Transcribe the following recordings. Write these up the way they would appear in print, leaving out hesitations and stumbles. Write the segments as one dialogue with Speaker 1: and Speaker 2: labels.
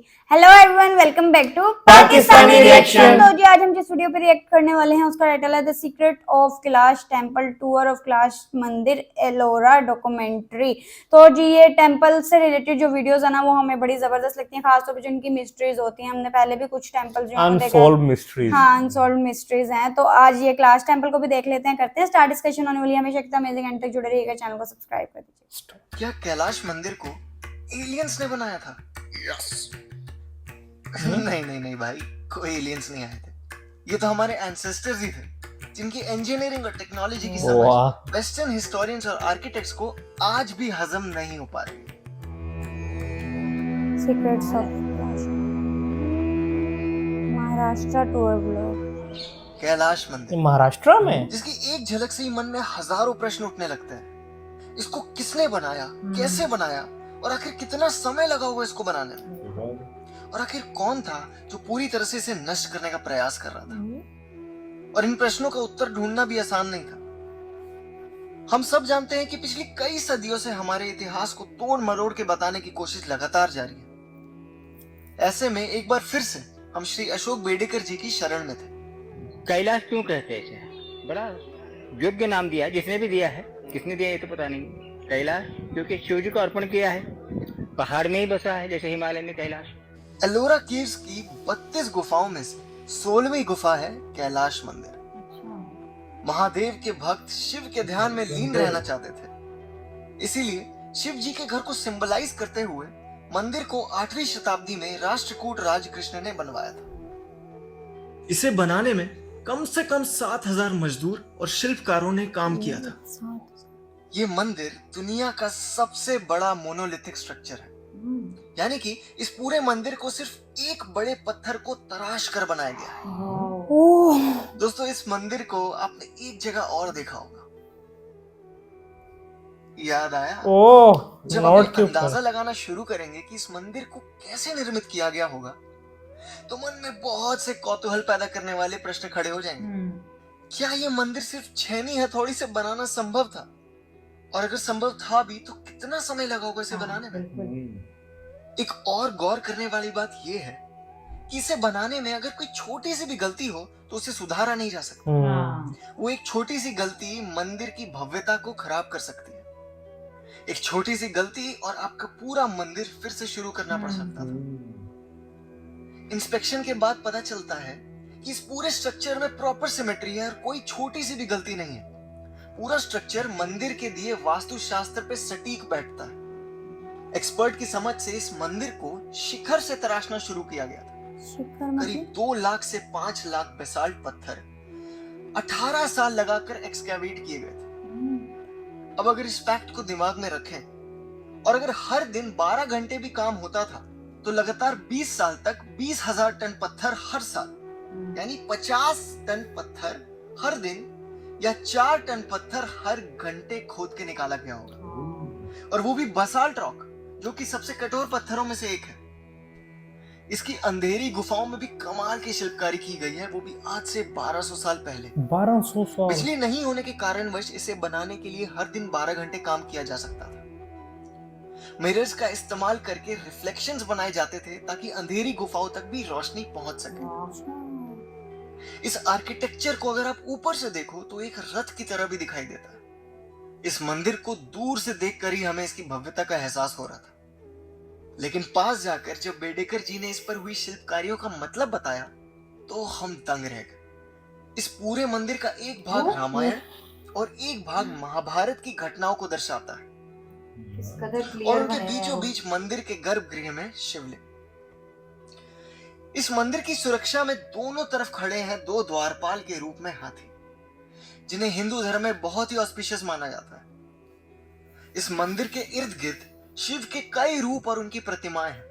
Speaker 1: Hello everyone, welcome back to
Speaker 2: Pakistani reaction.
Speaker 1: तो जी आज हम जिस वीडियो पे रिएक्ट करने वाले हैं उसका टाइटल है the secret of Kailash temple, tour of Kailash मंदिर, एलोरा डॉक्यूमेंट्री। तो जी ये टेंपल से रिलेटेड जो वीडियोस है ना वो हमें बड़ी जबरदस्त लगती हैं, खासतौर पर जिनकी मिस्ट्रीज होती हैं। हमने पहले भी कुछ टेंपल जो हैं देखा
Speaker 2: अनसॉल्व मिस्ट्रीज।
Speaker 1: हाँ अनसॉल्व मिस्ट्रीज हैं। तो आज ये कैलाश टेंपल को भी देख लेते हैं, करते हैं स्टार्ट। डिस्कशन होने वाली है, हमेशा कितना अमेजिंग एंड तक जुड़े रहिएगा, चैनल को सब्सक्राइब कर दीजिए।
Speaker 3: क्या कैलाश मंदिर को एलियंस ने बनाया था? यस। नहीं नहीं नहीं भाई, कोई एलियंस नहीं आए थे। ये तो हमारे एंसेस्टर्स ही थे, जिनकी इंजीनियरिंग और टेक्नोलॉजी की समझ वेस्टर्न हिस्टोरियंस और आर्किटेक्ट्स को आज भी हजम नहीं हो पा रही।
Speaker 1: Secrets of Kailash Maharashtra tour blog.
Speaker 3: Kailash मंदिर
Speaker 2: महाराष्ट्र में
Speaker 3: जिसकी एक झलक से ही मन में हजारों प्रश्न उठने लगते हैं। इसको किसने बनाया, कैसे बनाया और आखिर कितना समय लगा होगा इसको बनाने में, और आखिर कौन था जो पूरी तरह से इसे नष्ट करने का प्रयास कर रहा था। और इन प्रश्नों का उत्तर ढूंढना भी आसान नहीं था। हम सब जानते हैं कि पिछली कई सदियों से हमारे इतिहास को तोड़ मरोड़ के बताने की कोशिश लगातार जारी है। ऐसे में एक बार फिर से हम श्री अशोक बेडेकर जी की शरण में थे।
Speaker 4: कैलाश क्यों कहते हैं इसे? बड़ा योग्य नाम दिया है, जिसने भी दिया है। किसने दिया ये तो पता नहीं। कैलाश क्योंकि शिव जी को अर्पण किया है, पहाड़ में ही बसा है जैसे हिमालय में कैलाश।
Speaker 3: एलोरा केव्स की 32 गुफाओं में से 16वीं गुफा है कैलाश मंदिर। महादेव के भक्त शिव के ध्यान में लीन रहना चाहते थे, इसीलिए शिव जी के घर को सिंबलाइज करते हुए मंदिर को 8वीं शताब्दी में राष्ट्रकूट राजकृष्ण ने बनवाया था। इसे बनाने में कम से कम 7000 मजदूर और शिल्पकारों ने काम किया था। ये मंदिर दुनिया का सबसे बड़ा मोनोलिथिक स्ट्रक्चर है, यानी कि इस पूरे मंदिर को सिर्फ एक बड़े पत्थर को तराश कर बनाया गया है। दोस्तों, इस मंदिर को आपने एक जगह और देखा होगा, याद आया? जब आप अंदाजा लगाना शुरू करेंगे कि इस मंदिर को कैसे निर्मित किया गया होगा, तो मन में बहुत से कौतूहल पैदा करने वाले प्रश्न खड़े हो जाएंगे। क्या ये मंदिर सिर्फ छेनी हथौड़ी से बनाना संभव था? और अगर संभव था भी तो कितना समय लगा होगा इसे बनाने में? एक और गौर करने वाली बात यह है कि इसे बनाने में अगर कोई छोटी सी भी गलती हो तो उसे सुधारा नहीं जा सकता। वो एक छोटी सी गलती मंदिर की भव्यता को खराब कर सकती है। एक छोटी सी गलती और आपका पूरा मंदिर फिर से शुरू करना पड़ सकता था। इंस्पेक्शन के बाद पता चलता है कि इस पूरे स्ट्रक्चर में प्रॉपर सिमेट्री है और कोई छोटी सी भी गलती नहीं है। पूरा स्ट्रक्चर मंदिर के दिए वास्तुशास्त्र पे सटीक बैठता है। एक्सपर्ट की समझ से इस मंदिर को शिखर से तराशना शुरू किया गया था। करीब 2 लाख से 5 लाख बेसाल्ट पत्थर 18 साल लगाकर एक्सकैवेट किए गए थे। अब अगर इस फैक्ट को दिमाग में रखें और अगर हर दिन 12 घंटे भी काम होता था तो लगातार 20 साल तक 20,000 टन पत्थर हर साल, यानी 50 टन पत्थर हर दिन या 4 टन पत्थर हर घंटे खोद के निकाला गया होगा। और वो भी बसाल्ट रॉक, जो कि सबसे कठोर पत्थरों में से एक है। इसकी अंधेरी गुफाओं में भी कमाल की शिल्पकारी की गई है, वो भी आज से 1200 साल पहले।
Speaker 2: 1200 साल।
Speaker 3: बिजली नहीं होने के कारणवश इसे बनाने के लिए हर दिन 12 घंटे काम किया जा सकता था। मिरर्स का इस्तेमाल करके रिफ्लेक्शंस बनाए जाते थे ताकि अंधेरी गुफाओं तक भी रोशनी पहुंच सके। इस आर्किटेक्चर को अगर आप ऊपर से देखो तो एक रथ की तरह भी दिखाई देता है। इस मंदिर को दूर से देखकर ही हमें इसकी भव्यता का एहसास हो रहा था, लेकिन पास जाकर जब बेडेकर जी ने इस पर हुई शिल्पकारियों का मतलब बताया तो हम दंग रह गए। इस पूरे मंदिर का एक भाग रामायण और एक भाग महाभारत की घटनाओं को दर्शाता है, और उनके बीचों बीच मंदिर के गर्भगृह में शिवलिंग। इस मंदिर की सुरक्षा में दोनों तरफ खड़े हैं 2 द्वारपाल के रूप में हाथी, जिन्हें हिंदू धर्म में बहुत ही ऑस्पिशियस माना जाता है। इस मंदिर के इर्द गिर्द शिव के कई रूप और उनकी प्रतिमाएं हैं,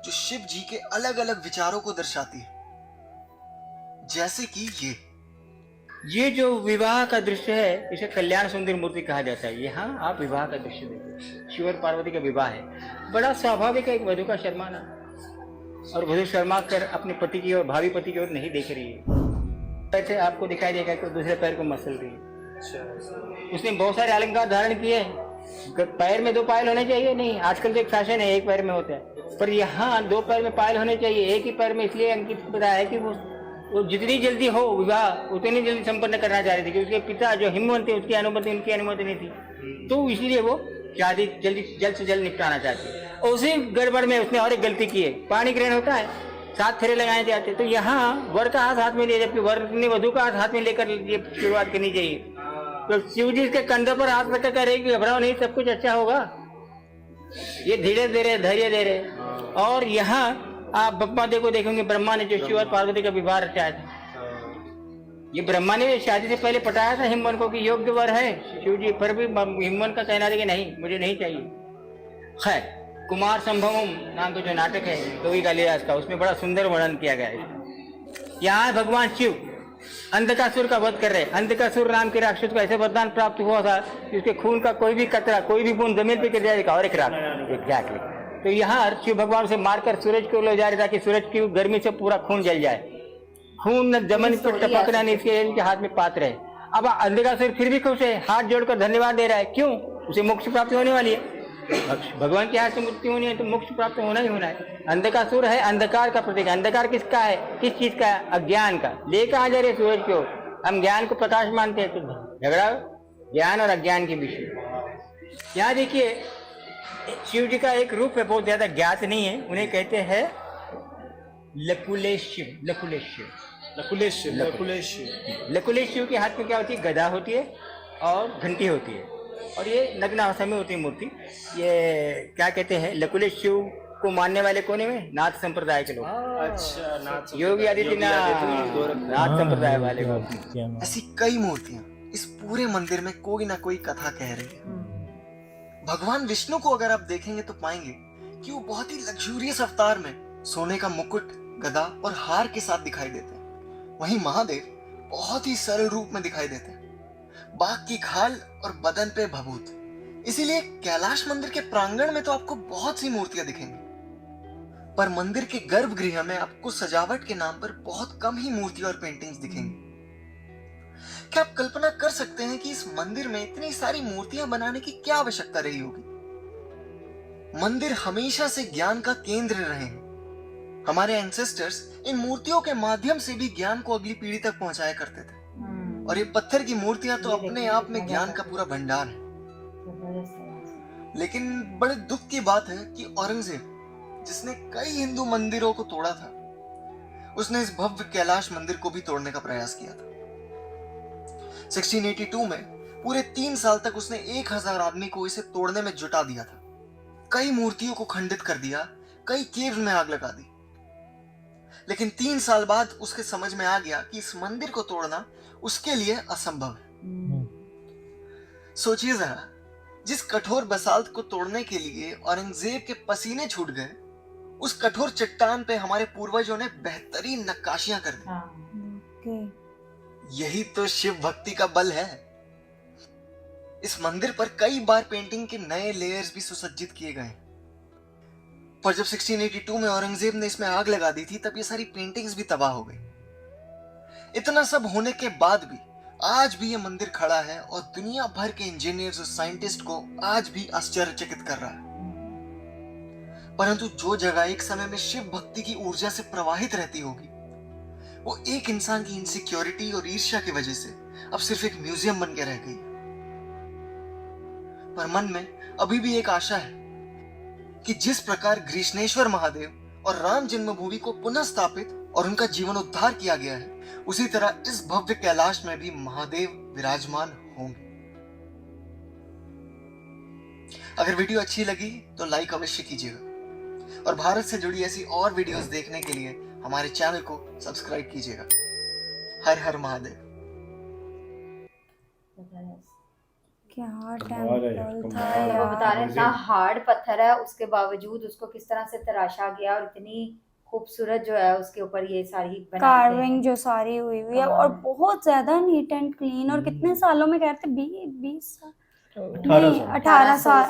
Speaker 3: जो शिव जी के अलग अलग विचारों को दर्शाती है, जैसे कि
Speaker 4: ये जो विवाह का दृश्य है इसे कल्याण सुंदर मूर्ति कहा जाता है। यहाँ आप विवाह का दृश्य देखिए, शिव और पार्वती का विवाह है। बड़ा स्वाभाविक है, एक वधू का शर्माना, और वधू शर्मा कर अपने पति की ओर, भावी पति की ओर नहीं देख रही है। ऐसे आपको दिखाई देगा कि दूसरे पैर को मसल रही है। उसने बहुत सारे अलंकार धारण किए हैं। पैर में 2 पायल होने चाहिए नहीं, आजकल तो एक फैशन है, एक पैर में होता है। पर यहाँ 2 पैर में पायल होने चाहिए, एक ही पैर में। इसलिए अंकित बताया है कि वो जितनी जल्दी हो विवाह उतनी जल्दी संपन्न करना चाह रहे थे, क्योंकि उसके पिता जो हिमवंत थे उसकी अनुमति उनकी अनुमति नहीं थी, तो इसलिए वो शादी जल्द से जल्द निपटाना चाहते। और उसी गड़बड़ में उसने और एक गलती की है। पाणी ग्रहण होता है, 7 फेरे लगाए जाते, तो यहाँ वर का हाथ में लिया, जबकि वर ने वधु का हाथ में लेकर ये शुरुआत करनी चाहिए। तो शिव जी इसके कंधे पर हाथ रखकर कह रहे कि घबराओ नहीं, सब कुछ अच्छा होगा, ये धीरे धीरे धैर्य दे रहे। और यहाँ आप ब्रह्मा देव को देखेंगे, ब्रह्मा ने जो शिव और पार्वती का विवाह रचाया था, ये ब्रह्मा ने शादी से पहले पटाया था हिमवन को कि योग्य वर है शिव जी, पर भी हिमवन का कहना था कि नहीं, मुझे नहीं चाहिए। खैर, कुमार संभवम नाम का जो नाटक है कवि कालिदास का, उसमें बड़ा सुंदर वर्णन किया गया है। यहाँ भगवान शिव अंधकासुर का वध कर रहे। अंधकासुर नाम के राक्षस को ऐसे वरदान प्राप्त हुआ था कि उसके खून का कोई भी कतरा, कोई भी बूंद जमीन पे गिर जाएगा और एक रात एग्जैक्टली। तो यहाँ शिव भगवान से मारकर सूरज को ले जा रहे, ताकि सूरज की गर्मी से पूरा खून जल जाए, खून जमीन पर टपकना नहीं, इसके इनके हाथ में पात्र है। अब अंधकासुर फिर भी खुश है, हाथ जोड़कर धन्यवाद दे रहा है। क्यों? उसे मोक्ष प्राप्ति होने वाली है, भगवान के हाथ से मुक्ति होनी है, तो मोक्ष प्राप्त होना ही होना है। अंधकासुर है अंधकार का प्रतीक। अंधकार किसका है? किस चीज का है? अज्ञान का। ले कहाँ जा रहे सूरज को? हम ज्ञान को प्रकाश मानते हैं, तो झगड़ा ज्ञान और अज्ञान के विषय। यहाँ देखिए शिव जी का एक रूप है, बहुत ज्यादा ज्ञात नहीं है, उन्हें कहते हैं लकुलेश शिव। लकुलेश शिव के हाथ में क्या होती है? गदा होती है और घंटी होती है, और ये नग्न अवस्था में होती है मूर्ति। ये क्या कहते हैं? लकुलेश शिव को मानने वाले कोने में नाथ संप्रदाय के लोग। अच्छा, योगी आदित्यनाथ नाथ संप्रदाय वाले लोग।
Speaker 3: ऐसी कई मूर्तियां इस पूरे मंदिर में कोई ना कोई कथा कह रही है। भगवान विष्णु को अगर आप देखेंगे तो पाएंगे कि वो बहुत ही लग्जूरियस अवतार में सोने का मुकुट, गदा और हार के साथ दिखाई देते हैं। वहीं महादेव बहुत ही सरल रूप में दिखाई देते हैं, बाघ की खाल और बदन पे भभूत। इसीलिए कैलाश मंदिर के प्रांगण में तो आपको बहुत सी मूर्तियां दिखेंगी, पर मंदिर के गर्भगृह में आपको सजावट के नाम पर बहुत कम ही मूर्तियां और पेंटिंग्स दिखेंगी। क्या आप कल्पना कर सकते हैं कि इस मंदिर में इतनी सारी मूर्तियां बनाने की क्या आवश्यकता रही होगी? मंदिर हमेशा से ज्ञान का केंद्र रहे हैं। हमारे एंसेस्टर्स इन मूर्तियों के माध्यम से भी ज्ञान को अगली पीढ़ी तक पहुंचाया करते थे, और ये पत्थर की मूर्तियां तो अपने आप में ज्ञान का पूरा भंडार है। लेकिन बड़े दुख की बात है कि औरंगजेब, जिसने कई हिंदू मंदिरों को तोड़ा था, उसने इस भव्य कैलाश मंदिर को भी तोड़ने का प्रयास किया था। 1682 में पूरे 3 साल तक उसने 1000 आदमी को इसे तोड़ने में जुटा दिया था। कई मूर्तियों को खंडित कर दिया, कई केव में आग लगा दी। लेकिन 3 साल बाद उसके समझ में आ गया कि इस मंदिर को तोड़ना उसके लिए असंभव है। सोचिए जरा, जिस कठोर बसाल्ट को तोड़ने के लिए औरंगजेब के पसीने छूट गए, उस कठोर चट्टान पे हमारे पूर्वजों ने बेहतरीन नक्काशियां कर दी। यही तो शिव भक्ति का बल है। इस मंदिर पर कई बार पेंटिंग के नए लेयर्स भी सुसज्जित किए गए, पर जब 1682 में औरंगजेब ने इसमें आग लगा दी थी, तब ये सारी पेंटिंग्स भी तबाह हो गई। इतना सब होने के बाद भी आज भी ये मंदिर खड़ा है और दुनिया भर के इंजीनियर्स और साइंटिस्ट को आज भी आश्चर्यचकित कर रहा है। परंतु जो जगह एक समय में शिव भक्ति की ऊर्जा से प्रवाहित रहती होगी, वो एक इंसान की इनसिक्योरिटी और ईर्ष्या की वजह से अब सिर्फ एक म्यूजियम बन के रह गई। पर मन में अभी भी एक आशा है कि जिस प्रकार ग्रीष्णेश्वर महादेव और राम जन्मभूमि को पुनः स्थापित और उनका जीवनोद्धार किया गया है, उसी तरह इस भव्य कैलाश में भी महादेव विराजमान होंगे। अगर वीडियो अच्छी लगी तो लाइक अवश्य कीजिएगा, और भारत से जुड़ी ऐसी और वीडियोस देखने के लिए हमारे चैनल को सब्सक्राइब कीजिएगा। हर हर महादेव।
Speaker 1: क्या टेम्पल था
Speaker 5: वो
Speaker 1: यार।
Speaker 5: बता रहे हैं, इतना हार्ड पत्थर है, उसके बावजूद उसको किस तरह से तराशा गया, और इतनी खूबसूरत जो है उसके ऊपर ये सारी
Speaker 1: कार्विंग जो सारी हुई हुई है, और बहुत ज्यादा नीट एंड क्लीन। और कितने सालों में कह रहे थे? 20 साल, 18 साल,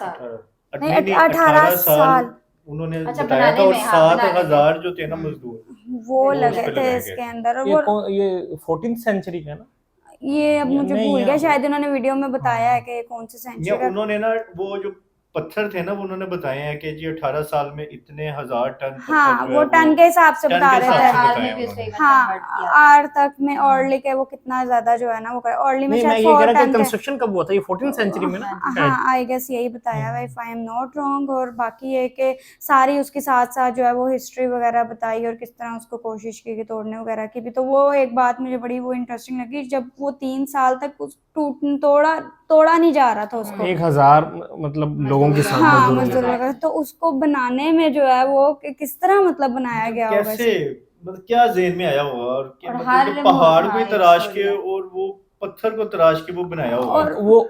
Speaker 1: नहीं 18 साल
Speaker 2: उन्होंने
Speaker 5: अच्छा,
Speaker 2: बताया था। और
Speaker 5: बनाने में, हाँ,
Speaker 2: 7000 जो थे ना मजदूर,
Speaker 1: वो लगे
Speaker 2: उस पे
Speaker 1: थे
Speaker 2: लगाए
Speaker 1: इसके
Speaker 2: गए।
Speaker 1: अंदर। और
Speaker 2: ये 14th सेंचुरी का ना,
Speaker 1: ये अब मुझे
Speaker 2: नहीं,
Speaker 1: भूल गया,
Speaker 2: हाँ।
Speaker 1: शायद उन्होंने वीडियो में बताया है कि कौन सी सेंचुरी
Speaker 2: ये
Speaker 1: का।
Speaker 2: उन्होंने ना वो जो पत्थर थे ना, वो उन्होंने बताए हैं कि जी 18 साल में इतने 1000 टन पत्थर
Speaker 1: हाँ
Speaker 2: जो
Speaker 1: वो
Speaker 2: है
Speaker 1: टन के हिसाब से
Speaker 2: टन
Speaker 1: बता
Speaker 2: के
Speaker 1: रहे
Speaker 2: हिसाब
Speaker 1: थे।
Speaker 2: से
Speaker 5: हाल
Speaker 2: बताया
Speaker 5: में भी उसको
Speaker 2: उन्होंने।
Speaker 5: कन्वर्ट
Speaker 1: हाँ
Speaker 5: किया था।
Speaker 1: आर तक में ऑर्ली के वो कितना ज्यादा जो है ना वो कर ऑर्ली में
Speaker 6: नहीं, मैं
Speaker 1: शायद
Speaker 6: ये कह
Speaker 1: 4
Speaker 6: रहा कि
Speaker 1: टन थे।
Speaker 6: कंस्ट्रक्शन कब हुआ था, ये 14th सेंचुरी में ना शायद।
Speaker 1: हाँ आई गेस यही बताया हुआ if I am not wrong. और बाकी ये कि सारी उसके साथ साथ जो है वो हिस्ट्री वगैरह बताई और किस तरह उसको कोशिश की कि तोड़ने वगैरह की भी। तो वो एक बात मुझे बड़ी वो इंटरेस्टिंग लगी, जब वो 3 साल तक उस तोड़ा नहीं जा रहा था उसको।
Speaker 6: 1000 मतलब लोगों के साथ
Speaker 1: हाँ
Speaker 6: मजदूरों के
Speaker 1: मजदूर
Speaker 6: साथ।
Speaker 1: वगैरह, तो उसको बनाने में जो है वो किस तरह मतलब बनाया
Speaker 2: मतलब
Speaker 1: गया होगा
Speaker 2: कैसे,
Speaker 1: इसे।
Speaker 2: मतलब क्या जेहन में आया होगा, और
Speaker 5: और
Speaker 2: मतलब
Speaker 5: हर
Speaker 2: कि पहाड़
Speaker 5: हाँ,
Speaker 2: को ही
Speaker 5: एक
Speaker 2: तराश
Speaker 5: स्टोरी
Speaker 2: के
Speaker 5: है।
Speaker 2: और वो पत्थर को तराश के वो बनाया होगा।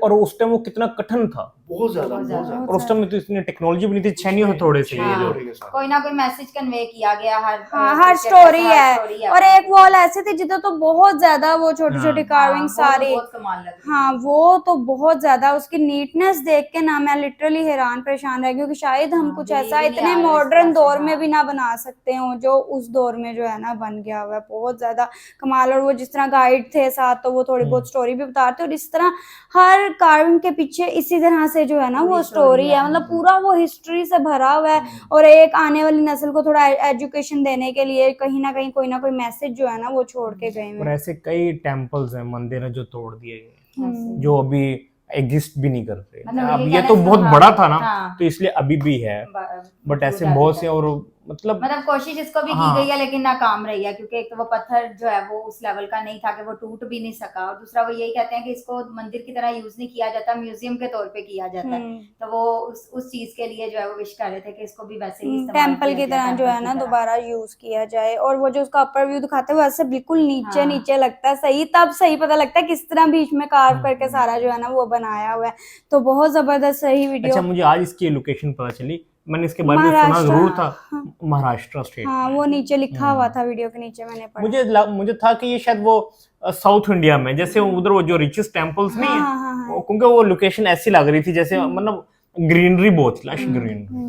Speaker 6: और उस टाइम वो कितना कठिन था,
Speaker 2: बहुत ज्यादा,
Speaker 5: बहुत
Speaker 2: बहुत
Speaker 5: ज्यादा।
Speaker 2: ज्यादा।
Speaker 6: और उस टाइम में तो इतनी टेक्नोलॉजी भी नहीं थी, छेनी हथौड़े से।
Speaker 2: छेनी
Speaker 6: ये
Speaker 2: हथौड़े
Speaker 6: लोग
Speaker 2: के साथ।
Speaker 5: कोई ना कोई मैसेज कन्वे किया गया हर
Speaker 1: हाँ हर
Speaker 5: कुछ
Speaker 1: स्टोरी
Speaker 5: ऐसा
Speaker 1: है।
Speaker 5: story
Speaker 1: और एक वॉल ऐसे थे जिधर तो बहुत ज्यादा वो छोटी छोटी
Speaker 6: हाँ।
Speaker 1: कार्विंग
Speaker 5: वो तो
Speaker 1: सारी।
Speaker 5: बहुत कमाल लग रही
Speaker 1: हाँ वो तो बहुत ज्यादा उसकी नीटनेस देख के ना मैं लिटरली हैरान परेशान रह गई, क्योंकि शायद हम
Speaker 5: हाँ,
Speaker 1: कुछ
Speaker 5: believe
Speaker 1: ऐसा
Speaker 5: ही नहीं
Speaker 1: इतने
Speaker 5: आ रहा इस
Speaker 1: मॉडर्न
Speaker 5: तरह से,
Speaker 1: दौर में
Speaker 5: हाँ।
Speaker 1: भी ना बना सकते हो जो उस दौर में जो है ना बन गया हुआ है। बहुत ज्यादा कमाल। और वो जिस तरह गाइड थे साथ तो वो थोड़ी बहुत स्टोरी भी बताते और इस तरह हर कार्विंग के पीछे इसी तरह से जो है ना
Speaker 5: पूरी
Speaker 1: वो
Speaker 5: story
Speaker 1: स्टोरी है,
Speaker 5: है।
Speaker 1: मतलब पूरा वो हिस्ट्री से भरा हुआ है। और एक आने वाली नस्ल को थोड़ा एजुकेशन देने के लिए कहीं ना कहीं कोई ना कोई मैसेज जो है ना वो छोड़ के गए
Speaker 6: और
Speaker 1: हैं।
Speaker 6: ऐसे कई टेम्पल्स हैं, मंदिर हैं जो तोड़ दिए गए,
Speaker 1: हम्म।
Speaker 6: जो अभी एग्जिस्ट भी नहीं करते।
Speaker 5: मतलब
Speaker 6: अब
Speaker 5: ये
Speaker 6: ये
Speaker 5: कहना
Speaker 6: तो
Speaker 5: है,
Speaker 6: बहुत
Speaker 5: हाँ,
Speaker 6: बड़ा था ना,
Speaker 5: हाँ।
Speaker 6: तो इसलिए अभी भी है। बट ऐसे
Speaker 5: मौजूद
Speaker 6: बहुत
Speaker 5: अभी
Speaker 6: से
Speaker 5: तक।
Speaker 6: और मतलब
Speaker 5: मतलब कोशिश इसको भी की
Speaker 6: हाँ।
Speaker 5: गई है लेकिन नाकाम रही है, क्योंकि एक तो वो पत्थर जो है वो उस लेवल का नहीं था कि वो टूट भी नहीं सका, और दूसरा वो यही कहते हैं कि इसको मंदिर की तरह यूज नहीं किया जाता, म्यूजियम के तौर पे किया जाता है। तो वो उस चीज के लिए जो है वो विश कर रहे थे कि इसको भी वैसे ही इस्तेमाल
Speaker 1: टेम्पल
Speaker 5: किया
Speaker 1: की
Speaker 5: जाए,
Speaker 1: तरह जो
Speaker 5: टेम्पल
Speaker 1: है
Speaker 5: की
Speaker 1: ना
Speaker 5: तरह।
Speaker 1: दोबारा यूज किया जाए। और वो जो उसका अपर व्यू दिखाते हैं वैसे बिल्कुल नीचे
Speaker 5: हाँ।
Speaker 1: नीचे लगता है, सही तब सही पता लगता है किस तरह बीच में कार्व करके सारा जो है ना वो बनाया हुआ है। तो बहुत जबरदस्त सही वीडियो।
Speaker 6: अच्छा, मुझे आज इसकी लोकेशन पता चली, मैंने इसके बारे में सुना
Speaker 1: महाराष्ट्र,
Speaker 6: जरूर था।
Speaker 1: हाँ।
Speaker 6: महाराष्ट्र स्टेट
Speaker 1: हाँ
Speaker 6: में।
Speaker 1: वो नीचे लिखा हुआ था वीडियो के नीचे, मैंने पढ़ा।
Speaker 6: मुझे था कि ये शायद वो साउथ इंडिया में, जैसे उधर वो जो रिचेस्ट टेम्पल्स नहीं है,
Speaker 1: हाँ, हाँ, हाँ।
Speaker 6: क्योंकि वो लोकेशन ऐसी लग रही थी जैसे मतलब ग्रीनरी बहुत लश ग्रीनरी।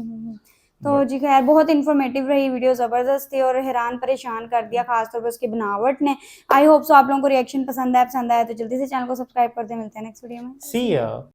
Speaker 1: तो जी खैर बहुत इन्फॉर्मेटिव रही वीडियो, जबरदस्त थी और हैरान परेशान कर दिया खासतौर पर उसकी बनावट ने। आई होप सो आप लोगों को रिएक्शन पसंद आया तो जल्दी से चैनल को सब्सक्राइब कर दे। मिलते हैं नेक्स्ट वीडियो में।
Speaker 6: सी या